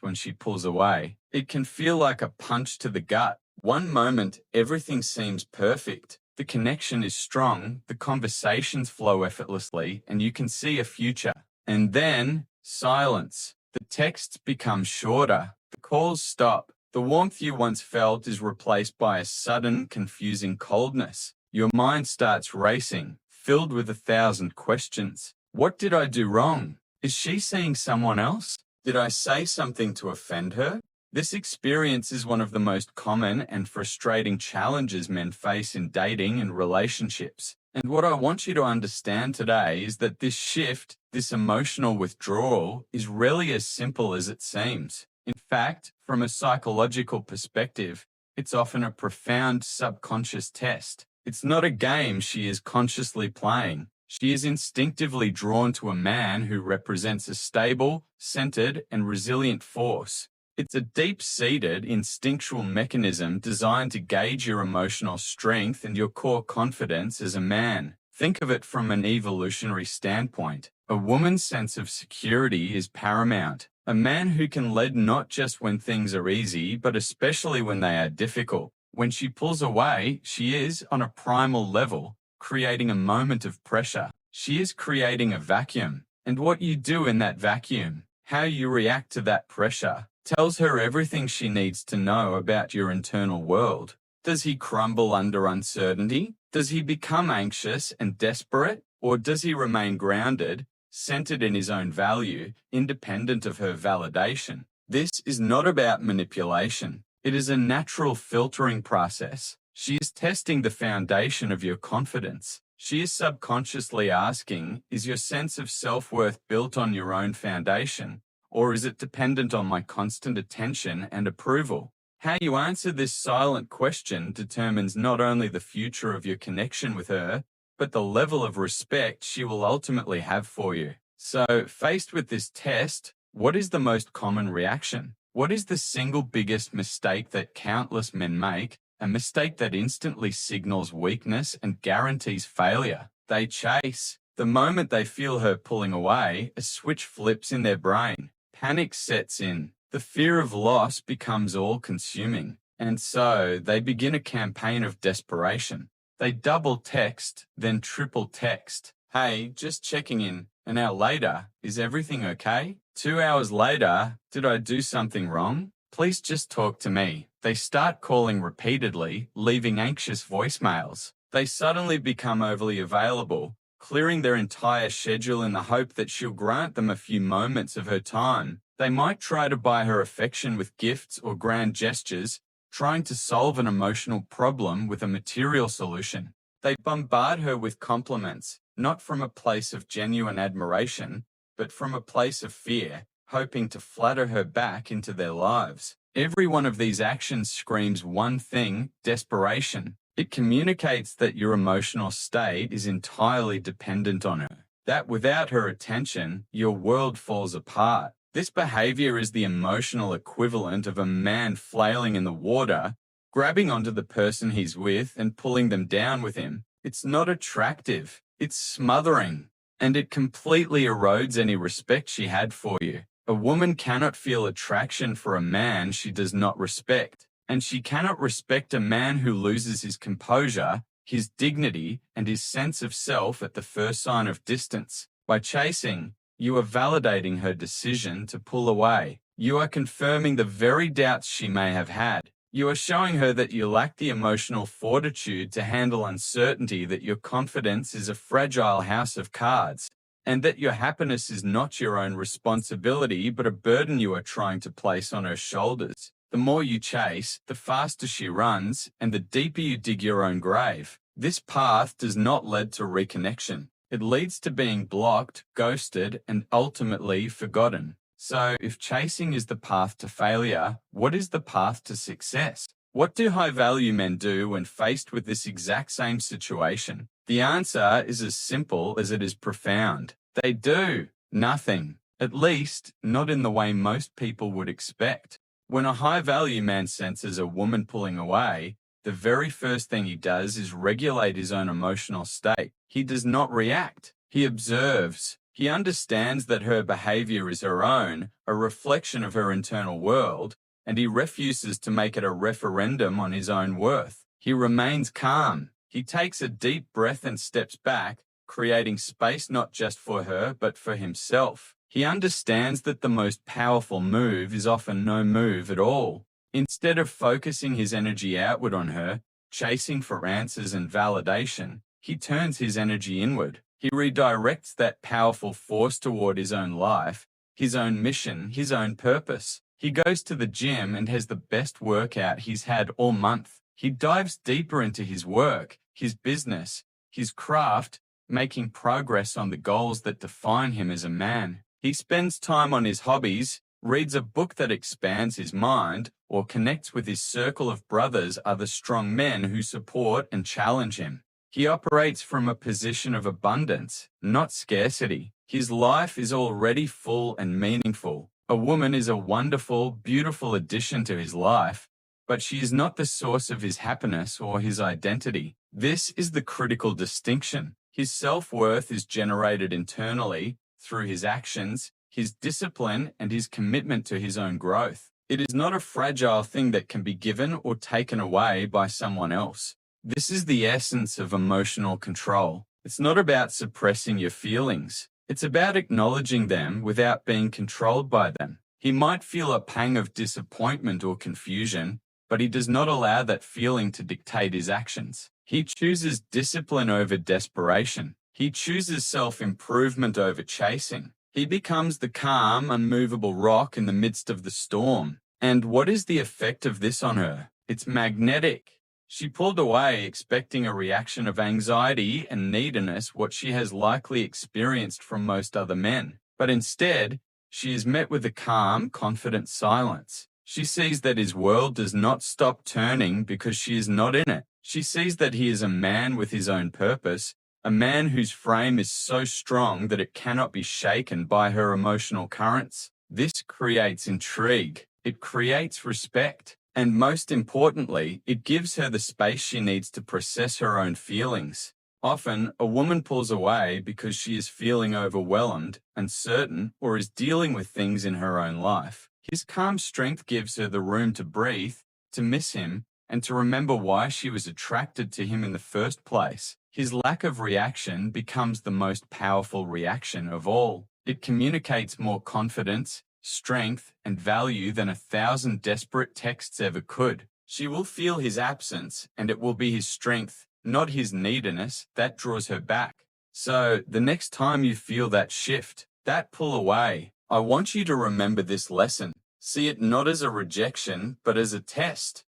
when she pulls away. It can feel like a punch to the gut. One moment, everything seems perfect. The connection is strong, the conversations flow effortlessly, and you can see a future. And then, silence. The texts become shorter. The calls stop. The warmth you once felt is replaced by a sudden, confusing coldness. Your mind starts racing, filled with 1,000 questions. What did I do wrong? Is she seeing someone else? Did I say something to offend her? This experience is one of the most common and frustrating challenges men face in dating and relationships. And what I want you to understand today is that this shift, this emotional withdrawal, is rarely as simple as it seems. In fact, from a psychological perspective, it's often a profound subconscious test. It's not a game she is consciously playing. She is instinctively drawn to a man who represents a stable, centered, and resilient force. It's a deep-seated, instinctual mechanism designed to gauge your emotional strength and your core confidence as a man. Think of it from an evolutionary standpoint. A woman's sense of security is paramount. A man who can lead not just when things are easy, but especially when they are difficult. When she pulls away, she is, on a primal level, creating a moment of pressure. She is creating a vacuum. And what you do in that vacuum, how you react to that pressure, tells her everything she needs to know about your internal world. Does he crumble under uncertainty? Does he become anxious and desperate? Or does he remain grounded, centered in his own value, independent of her validation? This is not about manipulation. It is a natural filtering process. She is testing the foundation of your confidence. She is subconsciously asking, is your sense of self-worth built on your own foundation, or is it dependent on my constant attention and approval? How you answer this silent question determines not only the future of your connection with her, but the level of respect she will ultimately have for you. So, faced with this test, what is the most common reaction? What is the single biggest mistake that countless men make? A mistake that instantly signals weakness and guarantees failure. They chase. The moment they feel her pulling away, a switch flips in their brain. Panic sets in. The fear of loss becomes all-consuming. And so, they begin a campaign of desperation. They double text, then triple text. Hey, just checking in. An hour later, is everything okay? 2 hours later, did I do something wrong? Please just talk to me. They start calling repeatedly, leaving anxious voicemails. They suddenly become overly available, clearing their entire schedule in the hope that she'll grant them a few moments of her time. They might try to buy her affection with gifts or grand gestures, trying to solve an emotional problem with a material solution. They bombard her with compliments, not from a place of genuine admiration, but from a place of fear, hoping to flatter her back into their lives. Every one of these actions screams one thing: desperation. It communicates that your emotional state is entirely dependent on her, that without her attention, your world falls apart. This behavior is the emotional equivalent of a man flailing in the water, grabbing onto the person he's with and pulling them down with him. It's not attractive, it's smothering, and it completely erodes any respect she had for you. A woman cannot feel attraction for a man she does not respect, and she cannot respect a man who loses his composure, his dignity, and his sense of self at the first sign of distance. By chasing, you are validating her decision to pull away. You are confirming the very doubts she may have had. You are showing her that you lack the emotional fortitude to handle uncertainty, that your confidence is a fragile house of cards, and that your happiness is not your own responsibility but a burden you are trying to place on her shoulders. The more you chase, the faster she runs, and the deeper you dig your own grave. This path does not lead to reconnection. It leads to being blocked, ghosted, and ultimately forgotten. So, if chasing is the path to failure, what is the path to success? What do high-value men do when faced with this exact same situation? The answer is as simple as it is profound. They do nothing. At least, not in the way most people would expect. When a high-value man senses a woman pulling away, the very first thing he does is regulate his own emotional state. He does not react. He observes. He understands that her behavior is her own, a reflection of her internal world, and he refuses to make it a referendum on his own worth. He remains calm. He takes a deep breath and steps back, creating space not just for her, but for himself. He understands that the most powerful move is often no move at all. Instead of focusing his energy outward on her, chasing for answers and validation, he turns his energy inward. He redirects that powerful force toward his own life, his own mission, his own purpose. He goes to the gym and has the best workout he's had all month. He dives deeper into his work, his business, his craft, making progress on the goals that define him as a man. He spends time on his hobbies, reads a book that expands his mind, or connects with his circle of brothers, other strong men who support and challenge him. He operates from a position of abundance, not scarcity. His life is already full and meaningful. A woman is a wonderful, beautiful addition to his life, but she is not the source of his happiness or his identity. This is the critical distinction. His self-worth is generated internally through his actions, his discipline, and his commitment to his own growth. It is not a fragile thing that can be given or taken away by someone else. This is the essence of emotional control. It's not about suppressing your feelings. It's about acknowledging them without being controlled by them. He might feel a pang of disappointment or confusion, but he does not allow that feeling to dictate his actions. He chooses discipline over desperation. He chooses self-improvement over chasing. He becomes the calm, unmovable rock in the midst of the storm. And what is the effect of this on her? It's magnetic. She pulled away expecting a reaction of anxiety and neediness, what she has likely experienced from most other men. But instead, she is met with a calm, confident silence. She sees that his world does not stop turning because she is not in it. She sees that he is a man with his own purpose, a man whose frame is so strong that it cannot be shaken by her emotional currents. This creates intrigue. It creates respect. And most importantly, it gives her the space she needs to process her own feelings. Often, a woman pulls away because she is feeling overwhelmed, uncertain, or is dealing with things in her own life. His calm strength gives her the room to breathe, to miss him, and to remember why she was attracted to him in the first place. His lack of reaction becomes the most powerful reaction of all. It communicates more confidence, strength, and value than 1,000 desperate texts ever could. She will feel his absence, and it will be his strength, not his neediness, that draws her back. So, the next time you feel that shift, that pull away, I want you to remember this lesson. See it not as a rejection, but as a test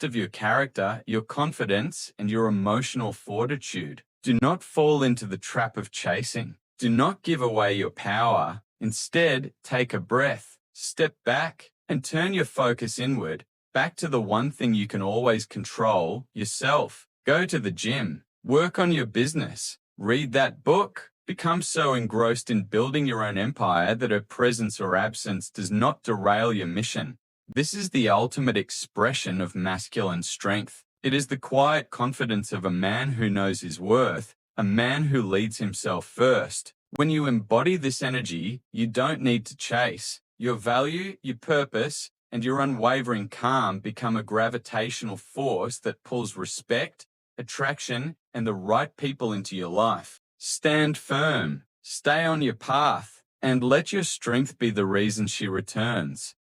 of your character, your confidence, and your emotional fortitude. Do not fall into the trap of chasing. Do not give away your power. Instead, take a breath, step back, and turn your focus inward, back to the one thing you can always control, yourself. Go to the gym, work on your business, read that book. Become so engrossed in building your own empire that her presence or absence does not derail your mission. This is the ultimate expression of masculine strength. It is the quiet confidence of a man who knows his worth, a man who leads himself first. When you embody this energy, you don't need to chase. Your value, your purpose, and your unwavering calm become a gravitational force that pulls respect, attraction, and the right people into your life. Stand firm, stay on your path, and let your strength be the reason she returns.